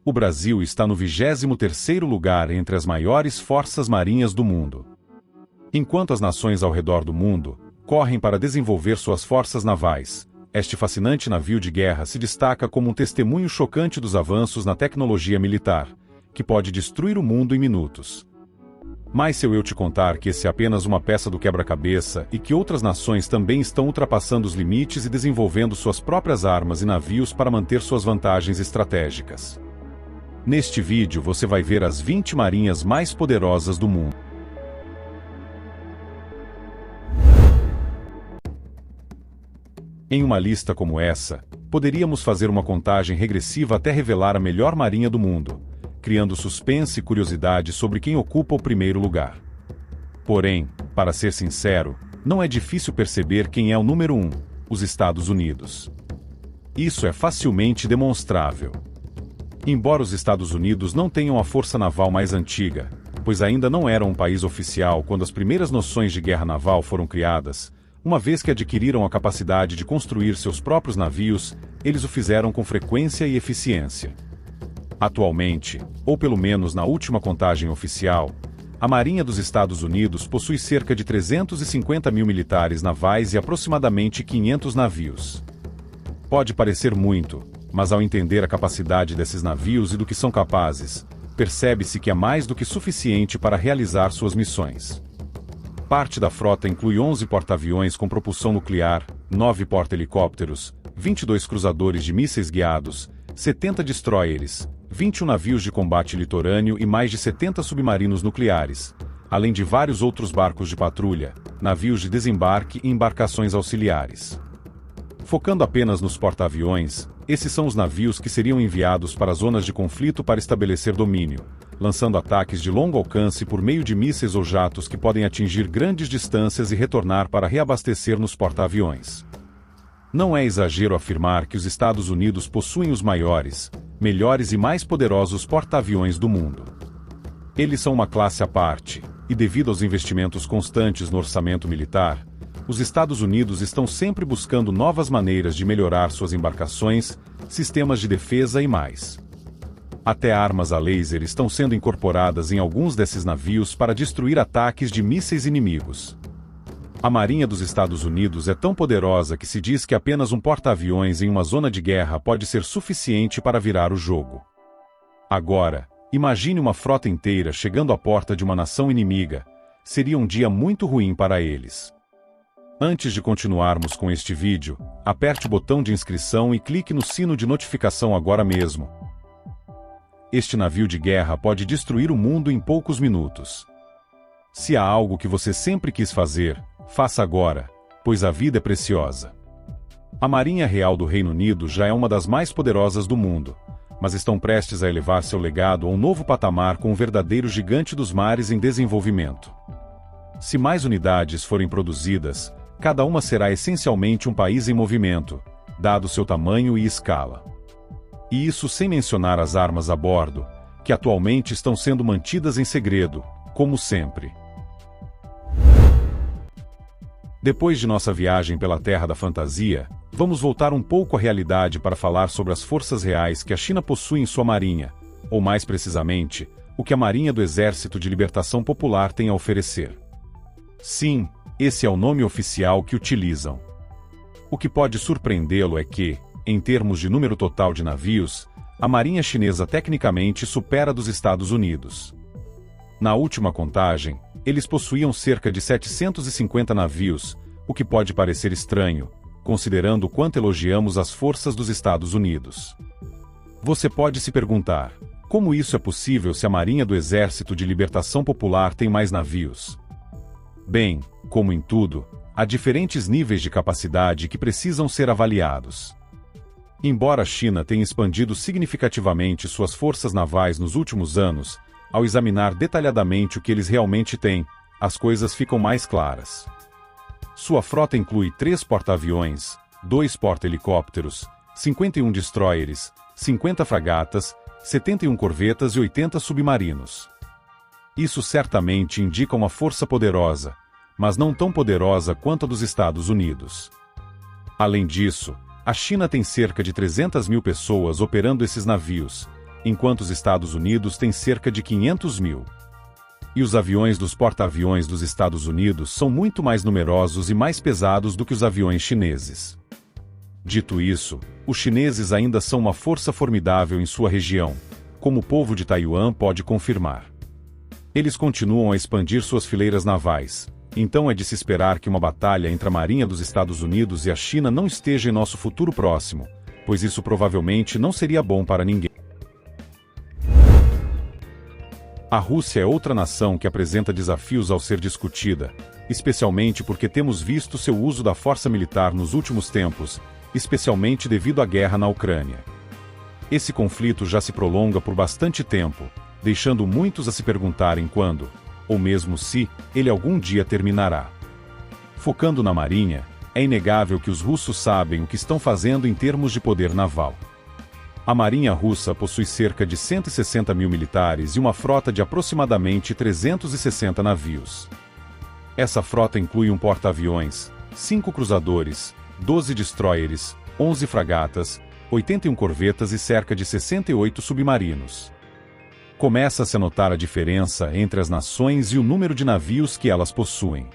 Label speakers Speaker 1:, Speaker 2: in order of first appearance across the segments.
Speaker 1: O Brasil está no 23º lugar entre as maiores forças marinhas do mundo. Enquanto as nações ao redor do mundo correm para desenvolver suas forças navais, este fascinante navio de guerra se destaca como um testemunho chocante dos avanços na tecnologia militar, que pode destruir o mundo em minutos. Mas se eu te contar que esse é apenas uma peça do quebra-cabeça e que outras nações também estão ultrapassando os limites e desenvolvendo suas próprias armas e navios para manter suas vantagens estratégicas. Neste vídeo você vai ver as 20 marinhas mais poderosas do mundo. Em uma lista como essa, poderíamos fazer uma contagem regressiva até revelar a melhor marinha do mundo, criando suspense e curiosidade sobre quem ocupa o primeiro lugar. Porém, para ser sincero, não é difícil perceber quem é o número 1, os Estados Unidos. Isso é facilmente demonstrável. Embora os Estados Unidos não tenham a força naval mais antiga, pois ainda não eram um país oficial quando as primeiras noções de guerra naval foram criadas, uma vez que adquiriram a capacidade de construir seus próprios navios, eles o fizeram com frequência e eficiência. Atualmente, ou pelo menos na última contagem oficial, a Marinha dos Estados Unidos possui cerca de 350 mil militares navais e aproximadamente 500 navios. Pode parecer muito, mas ao entender a capacidade desses navios e do que são capazes, percebe-se que é mais do que suficiente para realizar suas missões. Parte da frota inclui 11 porta-aviões com propulsão nuclear, 9 porta-helicópteros, 22 cruzadores de mísseis guiados, 70 destroyers, 21 navios de combate litorâneo e mais de 70 submarinos nucleares, além de vários outros barcos de patrulha, navios de desembarque e embarcações auxiliares. Focando apenas nos porta-aviões, esses são os navios que seriam enviados para zonas de conflito para estabelecer domínio, lançando ataques de longo alcance por meio de mísseis ou jatos que podem atingir grandes distâncias e retornar para reabastecer nos porta-aviões. Não é exagero afirmar que os Estados Unidos possuem os maiores, melhores e mais poderosos porta-aviões do mundo. Eles são uma classe à parte, e devido aos investimentos constantes no orçamento militar, os Estados Unidos estão sempre buscando novas maneiras de melhorar suas embarcações, sistemas de defesa e mais. Até armas a laser estão sendo incorporadas em alguns desses navios para destruir ataques de mísseis inimigos. A Marinha dos Estados Unidos é tão poderosa que se diz que apenas um porta-aviões em uma zona de guerra pode ser suficiente para virar o jogo. Agora, imagine uma frota inteira chegando à porta de uma nação inimiga. Seria um dia muito ruim para eles. Antes de continuarmos com este vídeo, aperte o botão de inscrição e clique no sino de notificação agora mesmo. Este navio de guerra pode destruir o mundo em poucos minutos. Se há algo que você sempre quis fazer, faça agora, pois a vida é preciosa. A Marinha Real do Reino Unido já é uma das mais poderosas do mundo, mas estão prestes a elevar seu legado a um novo patamar com um verdadeiro gigante dos mares em desenvolvimento. Se mais unidades forem produzidas, cada uma será essencialmente um país em movimento, dado seu tamanho e escala. E isso sem mencionar as armas a bordo, que atualmente estão sendo mantidas em segredo, como sempre. Depois de nossa viagem pela Terra da Fantasia, vamos voltar um pouco à realidade para falar sobre as forças reais que a China possui em sua marinha, ou mais precisamente, o que a Marinha do Exército de Libertação Popular tem a oferecer. Sim, esse é o nome oficial que utilizam. O que pode surpreendê-lo é que, em termos de número total de navios, a Marinha Chinesa tecnicamente supera a dos Estados Unidos. Na última contagem, eles possuíam cerca de 750 navios, o que pode parecer estranho, considerando o quanto elogiamos as forças dos Estados Unidos. Você pode se perguntar, como isso é possível se a Marinha do Exército de Libertação Popular tem mais navios? Bem, como em tudo, há diferentes níveis de capacidade que precisam ser avaliados. Embora a China tenha expandido significativamente suas forças navais nos últimos anos, ao examinar detalhadamente o que eles realmente têm, as coisas ficam mais claras. Sua frota inclui 3 porta-aviões, 2 porta-helicópteros, 51 destroyers, 50 fragatas, 71 corvetas e 80 submarinos. Isso certamente indica uma força poderosa, mas não tão poderosa quanto a dos Estados Unidos. Além disso, a China tem cerca de 300 mil pessoas operando esses navios, enquanto os Estados Unidos têm cerca de 500 mil. E os aviões dos porta-aviões dos Estados Unidos são muito mais numerosos e mais pesados do que os aviões chineses. Dito isso, os chineses ainda são uma força formidável em sua região, como o povo de Taiwan pode confirmar. Eles continuam a expandir suas fileiras navais, então é de se esperar que uma batalha entre a Marinha dos Estados Unidos e a China não esteja em nosso futuro próximo, pois isso provavelmente não seria bom para ninguém. A Rússia é outra nação que apresenta desafios ao ser discutida, especialmente porque temos visto seu uso da força militar nos últimos tempos, especialmente devido à guerra na Ucrânia. Esse conflito já se prolonga por bastante tempo, deixando muitos a se perguntarem quando, ou mesmo se, ele algum dia terminará. Focando na Marinha, é inegável que os russos sabem o que estão fazendo em termos de poder naval. A Marinha russa possui cerca de 160 mil militares e uma frota de aproximadamente 360 navios. Essa frota inclui um porta-aviões, 5 cruzadores, 12 destroyers, 11 fragatas, 81 corvetas e cerca de 68 submarinos. Começa-se a notar a diferença entre as nações e o número de navios que elas possuem.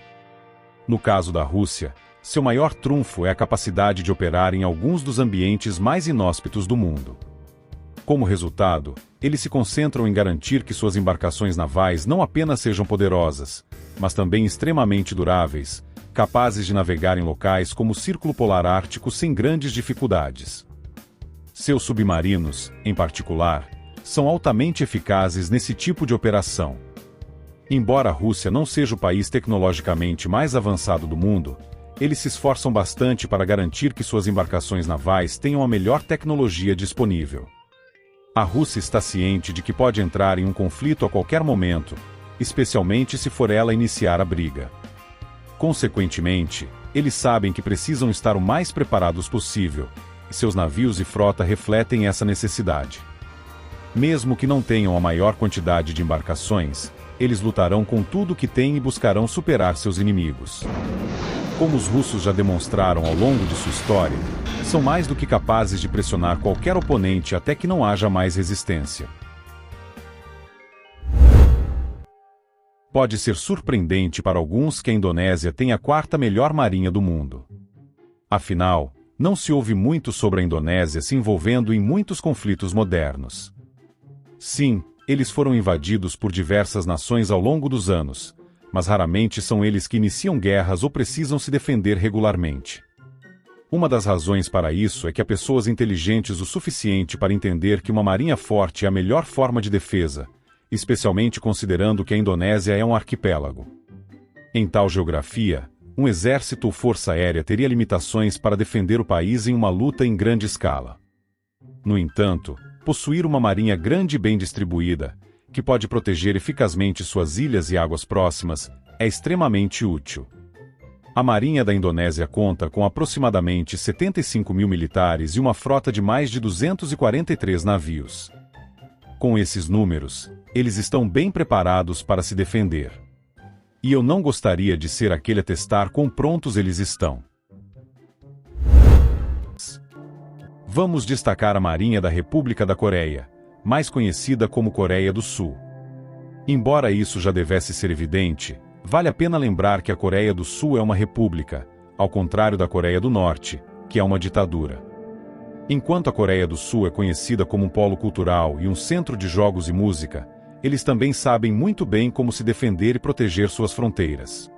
Speaker 1: No caso da Rússia, seu maior trunfo é a capacidade de operar em alguns dos ambientes mais inóspitos do mundo. Como resultado, eles se concentram em garantir que suas embarcações navais não apenas sejam poderosas, mas também extremamente duráveis, capazes de navegar em locais como o Círculo Polar Ártico sem grandes dificuldades. Seus submarinos, em particular, são altamente eficazes nesse tipo de operação. Embora a Rússia não seja o país tecnologicamente mais avançado do mundo, eles se esforçam bastante para garantir que suas embarcações navais tenham a melhor tecnologia disponível. A Rússia está ciente de que pode entrar em um conflito a qualquer momento, especialmente se for ela iniciar a briga. Consequentemente, eles sabem que precisam estar o mais preparados possível, e seus navios e frota refletem essa necessidade. Mesmo que não tenham a maior quantidade de embarcações, eles lutarão com tudo o que têm e buscarão superar seus inimigos. Como os russos já demonstraram ao longo de sua história, são mais do que capazes de pressionar qualquer oponente até que não haja mais resistência. Pode ser surpreendente para alguns que a Indonésia tem a 4ª melhor marinha do mundo. Afinal, não se ouve muito sobre a Indonésia se envolvendo em muitos conflitos modernos. Sim, eles foram invadidos por diversas nações ao longo dos anos, mas raramente são eles que iniciam guerras ou precisam se defender regularmente. Uma das razões para isso é que há pessoas inteligentes o suficiente para entender que uma marinha forte é a melhor forma de defesa, especialmente considerando que a Indonésia é um arquipélago. Em tal geografia, um exército ou força aérea teria limitações para defender o país em uma luta em grande escala. No entanto, possuir uma marinha grande e bem distribuída, que pode proteger eficazmente suas ilhas e águas próximas, é extremamente útil. A Marinha da Indonésia conta com aproximadamente 75 mil militares e uma frota de mais de 243 navios. Com esses números, eles estão bem preparados para se defender. E eu não gostaria de ser aquele a testar quão prontos eles estão. Vamos destacar a Marinha da República da Coreia, mais conhecida como Coreia do Sul. Embora isso já devesse ser evidente, vale a pena lembrar que a Coreia do Sul é uma república, ao contrário da Coreia do Norte, que é uma ditadura. Enquanto a Coreia do Sul é conhecida como um polo cultural e um centro de jogos e música, eles também sabem muito bem como se defender e proteger suas fronteiras.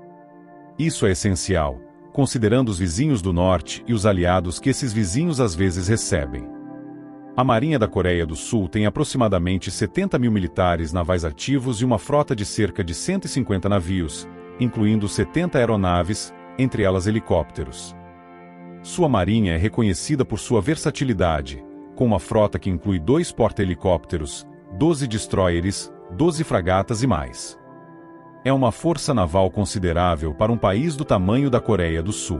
Speaker 1: Isso é essencial, considerando os vizinhos do Norte e os aliados que esses vizinhos às vezes recebem. A Marinha da Coreia do Sul tem aproximadamente 70 mil militares navais ativos e uma frota de cerca de 150 navios, incluindo 70 aeronaves, entre elas helicópteros. Sua marinha é reconhecida por sua versatilidade, com uma frota que inclui 2 porta-helicópteros, 12 destroyers, 12 fragatas e mais. É uma força naval considerável para um país do tamanho da Coreia do Sul.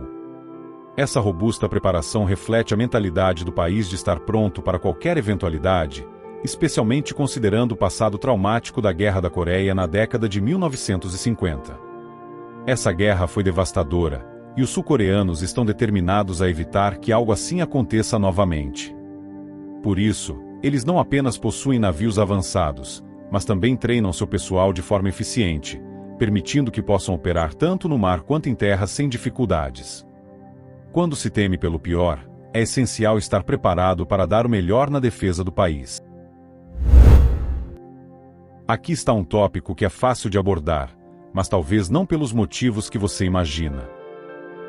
Speaker 1: Essa robusta preparação reflete a mentalidade do país de estar pronto para qualquer eventualidade, especialmente considerando o passado traumático da Guerra da Coreia na década de 1950. Essa guerra foi devastadora, e os sul-coreanos estão determinados a evitar que algo assim aconteça novamente. Por isso, eles não apenas possuem navios avançados, mas também treinam seu pessoal de forma eficiente, permitindo que possam operar tanto no mar quanto em terra sem dificuldades. Quando se teme pelo pior, é essencial estar preparado para dar o melhor na defesa do país. Aqui está um tópico que é fácil de abordar, mas talvez não pelos motivos que você imagina.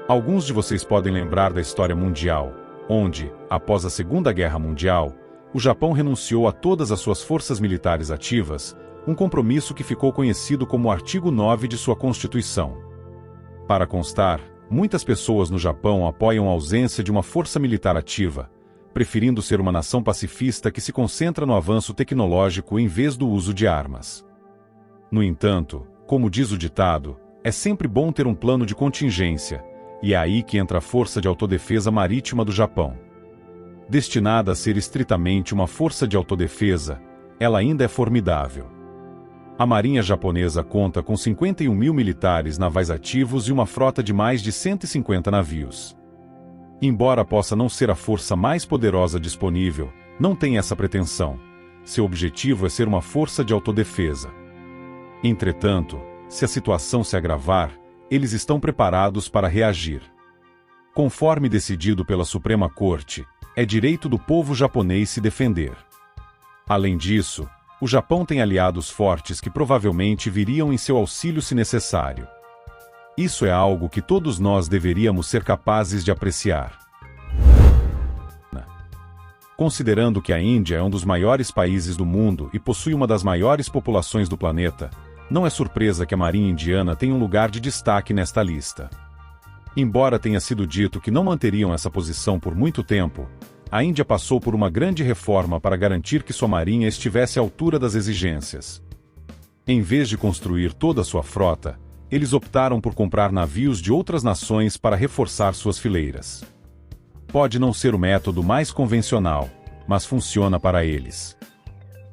Speaker 1: Alguns de vocês podem lembrar da história mundial, onde, após a Segunda Guerra Mundial, o Japão renunciou a todas as suas forças militares ativas, um compromisso que ficou conhecido como o Artigo 9 de sua Constituição. Para constar, muitas pessoas no Japão apoiam a ausência de uma força militar ativa, preferindo ser uma nação pacifista que se concentra no avanço tecnológico em vez do uso de armas. No entanto, como diz o ditado, é sempre bom ter um plano de contingência, e é aí que entra a Força de Autodefesa Marítima do Japão. Destinada a ser estritamente uma força de autodefesa, ela ainda é formidável. A Marinha japonesa conta com 51 mil militares navais ativos e uma frota de mais de 150 navios. Embora possa não ser a força mais poderosa disponível, não tem essa pretensão. Seu objetivo é ser uma força de autodefesa. Entretanto, se a situação se agravar, eles estão preparados para reagir. Conforme decidido pela Suprema Corte, é direito do povo japonês se defender. Além disso, o Japão tem aliados fortes que provavelmente viriam em seu auxílio se necessário. Isso é algo que todos nós deveríamos ser capazes de apreciar. Considerando que a Índia é um dos maiores países do mundo e possui uma das maiores populações do planeta, não é surpresa que a Marinha Indiana tenha um lugar de destaque nesta lista. Embora tenha sido dito que não manteriam essa posição por muito tempo, a Índia passou por uma grande reforma para garantir que sua marinha estivesse à altura das exigências. Em vez de construir toda a sua frota, eles optaram por comprar navios de outras nações para reforçar suas fileiras. Pode não ser o método mais convencional, mas funciona para eles.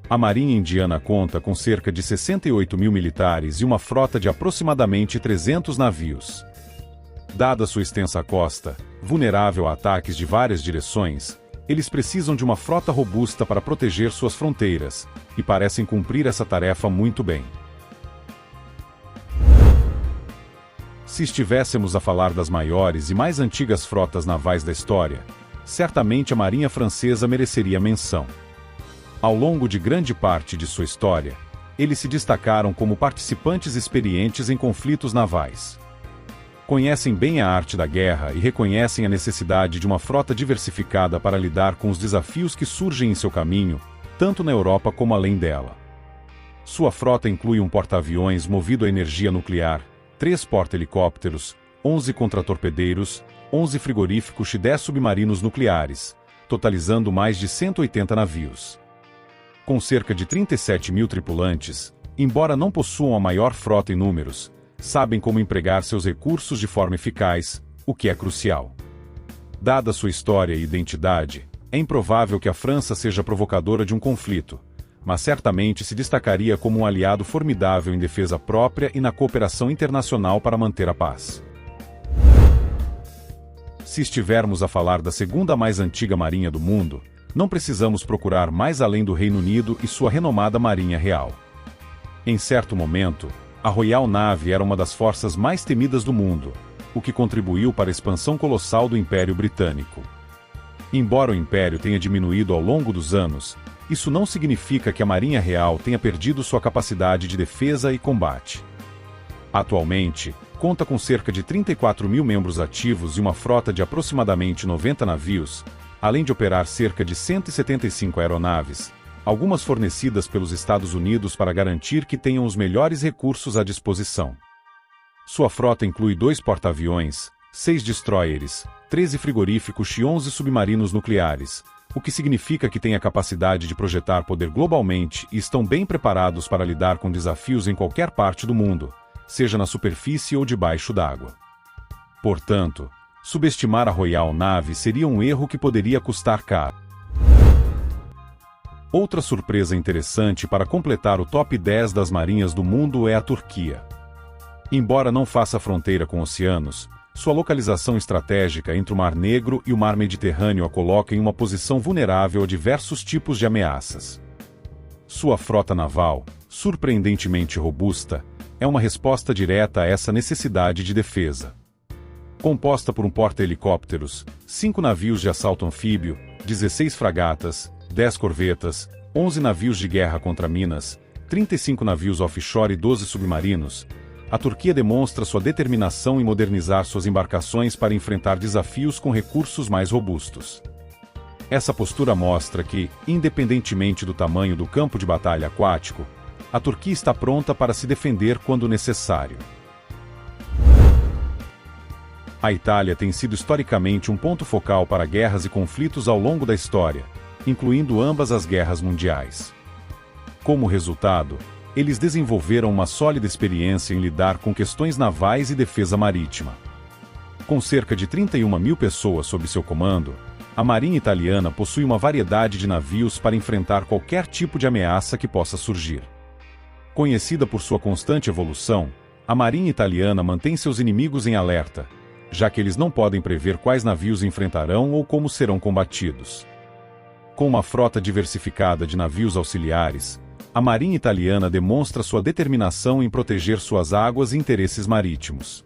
Speaker 1: A Marinha Indiana conta com cerca de 68 mil militares e uma frota de aproximadamente 300 navios. Dada sua extensa costa, vulnerável a ataques de várias direções, eles precisam de uma frota robusta para proteger suas fronteiras, e parecem cumprir essa tarefa muito bem. Se estivéssemos a falar das maiores e mais antigas frotas navais da história, certamente a Marinha Francesa mereceria menção. Ao longo de grande parte de sua história, eles se destacaram como participantes experientes em conflitos navais. Conhecem bem a arte da guerra e reconhecem a necessidade de uma frota diversificada para lidar com os desafios que surgem em seu caminho, tanto na Europa como além dela. Sua frota inclui um porta-aviões movido a energia nuclear, 3 porta-helicópteros, 11 contratorpedeiros, 11 frigoríficos e 10 submarinos nucleares, totalizando mais de 180 navios. Com cerca de 37 mil tripulantes, embora não possuam a maior frota em números, sabem como empregar seus recursos de forma eficaz, o que é crucial. Dada sua história e identidade, é improvável que a França seja provocadora de um conflito, mas certamente se destacaria como um aliado formidável em defesa própria e na cooperação internacional para manter a paz. Se estivermos a falar da segunda mais antiga marinha do mundo, não precisamos procurar mais além do Reino Unido e sua renomada Marinha Real. Em certo momento, a Royal Navy era uma das forças mais temidas do mundo, o que contribuiu para a expansão colossal do Império Britânico. Embora o Império tenha diminuído ao longo dos anos, isso não significa que a Marinha Real tenha perdido sua capacidade de defesa e combate. Atualmente, conta com cerca de 34 mil membros ativos e uma frota de aproximadamente 90 navios, além de operar cerca de 175 aeronaves, algumas fornecidas pelos Estados Unidos para garantir que tenham os melhores recursos à disposição. Sua frota inclui 2 porta-aviões, 6 destroyers, 13 frigoríficos e 11 submarinos nucleares, o que significa que têm a capacidade de projetar poder globalmente e estão bem preparados para lidar com desafios em qualquer parte do mundo, seja na superfície ou debaixo d'água. Portanto, subestimar a Royal Navy seria um erro que poderia custar caro. Outra surpresa interessante para completar o top 10 das marinhas do mundo é a Turquia. Embora não faça fronteira com oceanos, Sua localização estratégica entre o Mar Negro e o Mar Mediterrâneo a coloca em uma posição vulnerável a diversos tipos de ameaças. Sua frota naval, surpreendentemente robusta, é uma resposta direta a essa necessidade de defesa. Composta por um porta-helicópteros, 5 navios de assalto anfíbio, 16 fragatas, 10 corvetas, 11 navios de guerra contra minas, 35 navios offshore e 12 submarinos, a Turquia demonstra sua determinação em modernizar suas embarcações para enfrentar desafios com recursos mais robustos. Essa postura mostra que, independentemente do tamanho do campo de batalha aquático, a Turquia está pronta para se defender quando necessário. A Itália tem sido historicamente um ponto focal para guerras e conflitos ao longo da história, incluindo ambas as guerras mundiais. Como resultado, eles desenvolveram uma sólida experiência em lidar com questões navais e defesa marítima. Com cerca de 31 mil pessoas sob seu comando, a Marinha Italiana possui uma variedade de navios para enfrentar qualquer tipo de ameaça que possa surgir. Conhecida por sua constante evolução, a Marinha Italiana mantém seus inimigos em alerta, já que eles não podem prever quais navios enfrentarão ou como serão combatidos. Com uma frota diversificada de navios auxiliares, a Marinha Italiana demonstra sua determinação em proteger suas águas e interesses marítimos.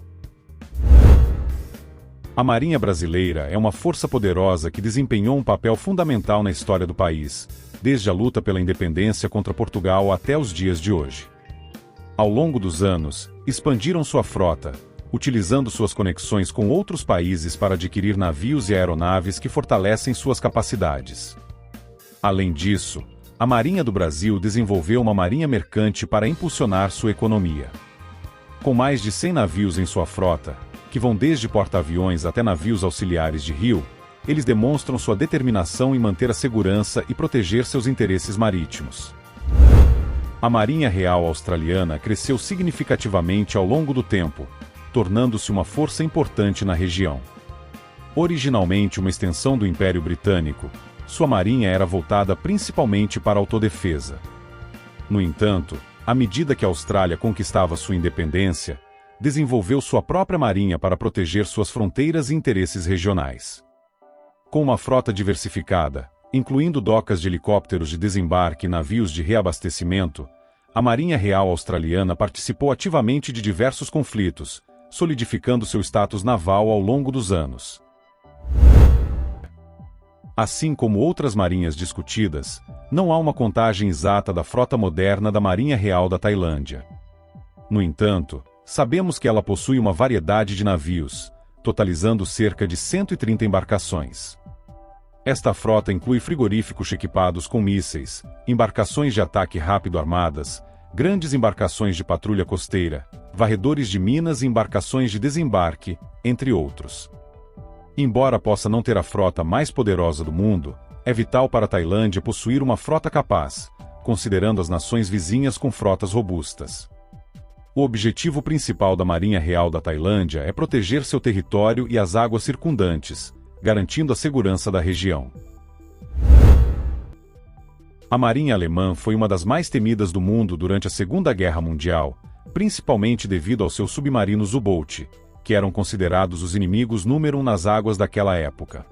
Speaker 1: A Marinha Brasileira é uma força poderosa que desempenhou um papel fundamental na história do país, desde a luta pela independência contra Portugal até os dias de hoje. Ao longo dos anos, expandiram sua frota, utilizando suas conexões com outros países para adquirir navios e aeronaves que fortalecem suas capacidades. Além disso, a Marinha do Brasil desenvolveu uma marinha mercante para impulsionar sua economia. Com mais de 100 navios em sua frota, que vão desde porta-aviões até navios auxiliares de rio, eles demonstram sua determinação em manter a segurança e proteger seus interesses marítimos. A Marinha Real Australiana cresceu significativamente ao longo do tempo, tornando-se uma força importante na região. Originalmente uma extensão do Império Britânico, sua marinha era voltada principalmente para a autodefesa. No entanto, à medida que a Austrália conquistava sua independência, desenvolveu sua própria marinha para proteger suas fronteiras e interesses regionais. Com uma frota diversificada, incluindo docas de helicópteros de desembarque e navios de reabastecimento, a Marinha Real Australiana participou ativamente de diversos conflitos, solidificando seu status naval ao longo dos anos. Assim como outras marinhas discutidas, não há uma contagem exata da frota moderna da Marinha Real da Tailândia. No entanto, sabemos que ela possui uma variedade de navios, totalizando cerca de 130 embarcações. Esta frota inclui frigoríficos equipados com mísseis, embarcações de ataque rápido armadas, grandes embarcações de patrulha costeira, varredores de minas e embarcações de desembarque, entre outros. Embora possa não ter a frota mais poderosa do mundo, é vital para a Tailândia possuir uma frota capaz, considerando as nações vizinhas com frotas robustas. O objetivo principal da Marinha Real da Tailândia é proteger seu território e as águas circundantes, garantindo a segurança da região. A Marinha Alemã foi uma das mais temidas do mundo durante a Segunda Guerra Mundial, principalmente devido aos seus submarinos U-Boot, que eram considerados os inimigos número 1 nas águas daquela época.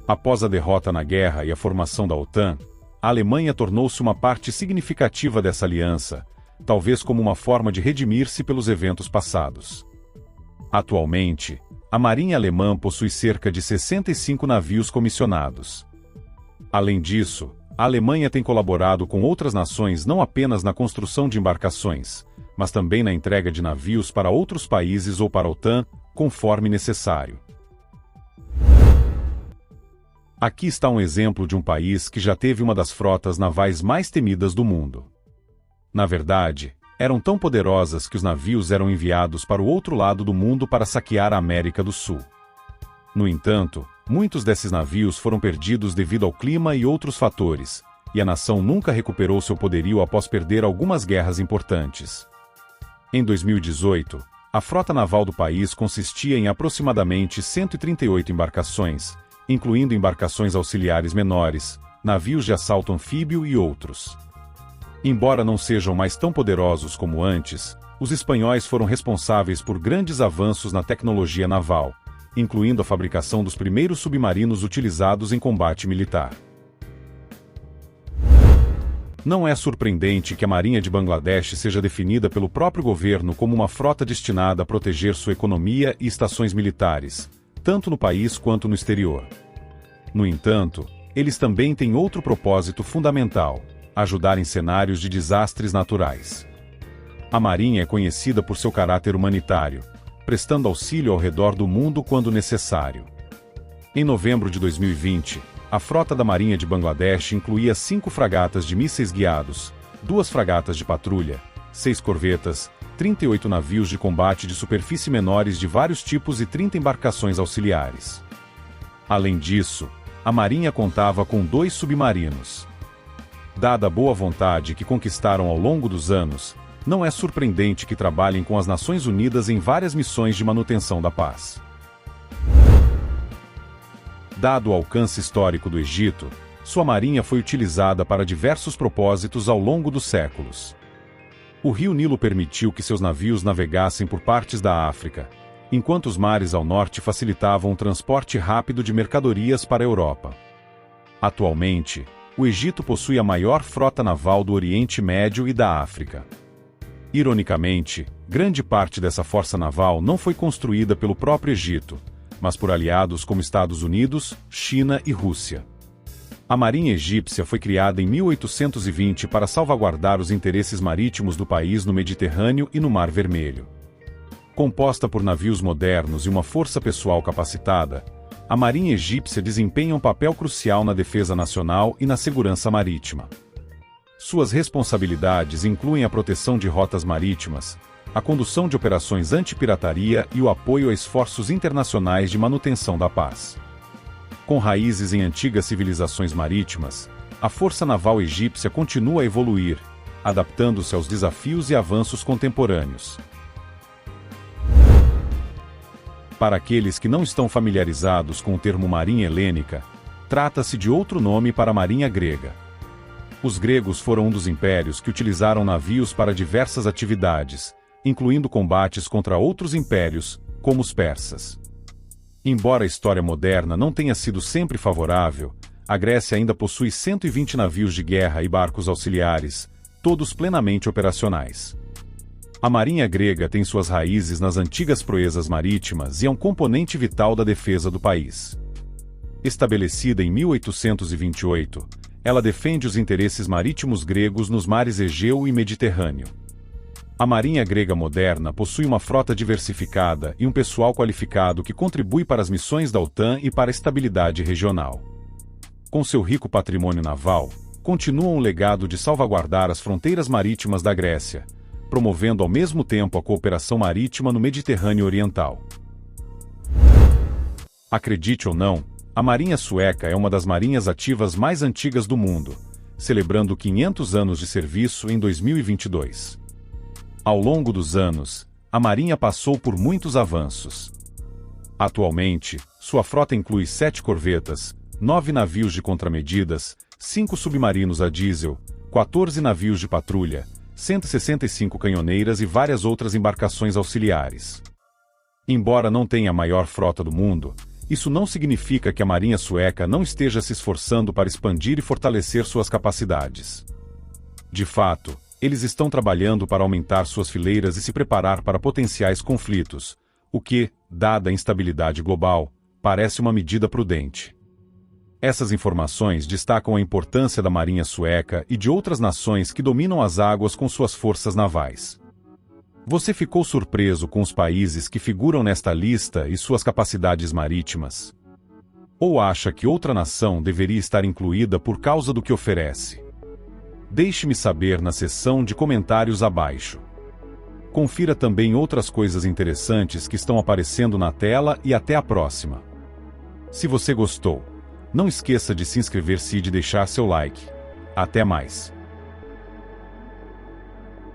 Speaker 1: Após a derrota na guerra e a formação da OTAN, a Alemanha tornou-se uma parte significativa dessa aliança, talvez como uma forma de redimir-se pelos eventos passados. Atualmente, a Marinha Alemã possui cerca de 65 navios comissionados. Além disso, a Alemanha tem colaborado com outras nações não apenas na construção de embarcações, mas também na entrega de navios para outros países ou para a OTAN, conforme necessário. Aqui está um exemplo de um país que já teve uma das frotas navais mais temidas do mundo. Na verdade, eram tão poderosas que os navios eram enviados para o outro lado do mundo para saquear a América do Sul. No entanto, muitos desses navios foram perdidos devido ao clima e outros fatores, e a nação nunca recuperou seu poderio após perder algumas guerras importantes. Em 2018, a frota naval do país consistia em aproximadamente 138 embarcações, incluindo embarcações auxiliares menores, navios de assalto anfíbio e outros. Embora não sejam mais tão poderosos como antes, os espanhóis foram responsáveis por grandes avanços na tecnologia naval, incluindo a fabricação dos primeiros submarinos utilizados em combate militar. Não é surpreendente que a Marinha de Bangladesh seja definida pelo próprio governo como uma frota destinada a proteger sua economia e estações militares, tanto no país quanto no exterior. No entanto, eles também têm outro propósito fundamental: ajudar em cenários de desastres naturais. A Marinha é conhecida por seu caráter humanitário, prestando auxílio ao redor do mundo quando necessário. Em novembro de 2020, a frota da Marinha de Bangladesh incluía 5 fragatas de mísseis guiados, 2 fragatas de patrulha, 6 corvetas, 38 navios de combate de superfície menores de vários tipos e 30 embarcações auxiliares. Além disso, a Marinha contava com 2 submarinos. Dada a boa vontade que conquistaram ao longo dos anos, não é surpreendente que trabalhem com as Nações Unidas em várias missões de manutenção da paz. Dado o alcance histórico do Egito, sua marinha foi utilizada para diversos propósitos ao longo dos séculos. O rio Nilo permitiu que seus navios navegassem por partes da África, enquanto os mares ao norte facilitavam o transporte rápido de mercadorias para a Europa. Atualmente, o Egito possui a maior frota naval do Oriente Médio e da África. Ironicamente, grande parte dessa força naval não foi construída pelo próprio Egito, mas por aliados como Estados Unidos, China e Rússia. A Marinha Egípcia foi criada em 1820 para salvaguardar os interesses marítimos do país no Mediterrâneo e no Mar Vermelho. Composta por navios modernos e uma força pessoal capacitada, a Marinha Egípcia desempenha um papel crucial na defesa nacional e na segurança marítima. Suas responsabilidades incluem a proteção de rotas marítimas, a condução de operações anti-pirataria e o apoio a esforços internacionais de manutenção da paz. Com raízes em antigas civilizações marítimas, a Força Naval Egípcia continua a evoluir, adaptando-se aos desafios e avanços contemporâneos. Para aqueles que não estão familiarizados com o termo Marinha Helênica, trata-se de outro nome para a Marinha Grega. Os gregos foram um dos impérios que utilizaram navios para diversas atividades, incluindo combates contra outros impérios, como os persas. Embora a história moderna não tenha sido sempre favorável, a Grécia ainda possui 120 navios de guerra e barcos auxiliares, todos plenamente operacionais. A Marinha grega tem suas raízes nas antigas proezas marítimas e é um componente vital da defesa do país. Estabelecida em 1828, ela defende os interesses marítimos gregos nos mares Egeu e Mediterrâneo. A Marinha grega moderna possui uma frota diversificada e um pessoal qualificado que contribui para as missões da OTAN e para a estabilidade regional. Com seu rico patrimônio naval, continua um legado de salvaguardar as fronteiras marítimas da Grécia, promovendo ao mesmo tempo a cooperação marítima no Mediterrâneo Oriental. Acredite ou não, a Marinha Sueca é uma das marinhas ativas mais antigas do mundo, celebrando 500 anos de serviço em 2022. Ao longo dos anos, a Marinha passou por muitos avanços. Atualmente, sua frota inclui 7 corvetas, 9 navios de contramedidas, 5 submarinos a diesel, 14 navios de patrulha, 165 canhoneiras e várias outras embarcações auxiliares. Embora não tenha a maior frota do mundo, isso não significa que a Marinha Sueca não esteja se esforçando para expandir e fortalecer suas capacidades. De fato, eles estão trabalhando para aumentar suas fileiras e se preparar para potenciais conflitos, o que, dada a instabilidade global, parece uma medida prudente. Essas informações destacam a importância da Marinha Sueca e de outras nações que dominam as águas com suas forças navais. Você ficou surpreso com os países que figuram nesta lista e suas capacidades marítimas? Ou acha que outra nação deveria estar incluída por causa do que oferece? Deixe-me saber na seção de comentários abaixo. Confira também outras coisas interessantes que estão aparecendo na tela e até a próxima. Se você gostou, não esqueça de se inscrever-se e de deixar seu like. Até mais!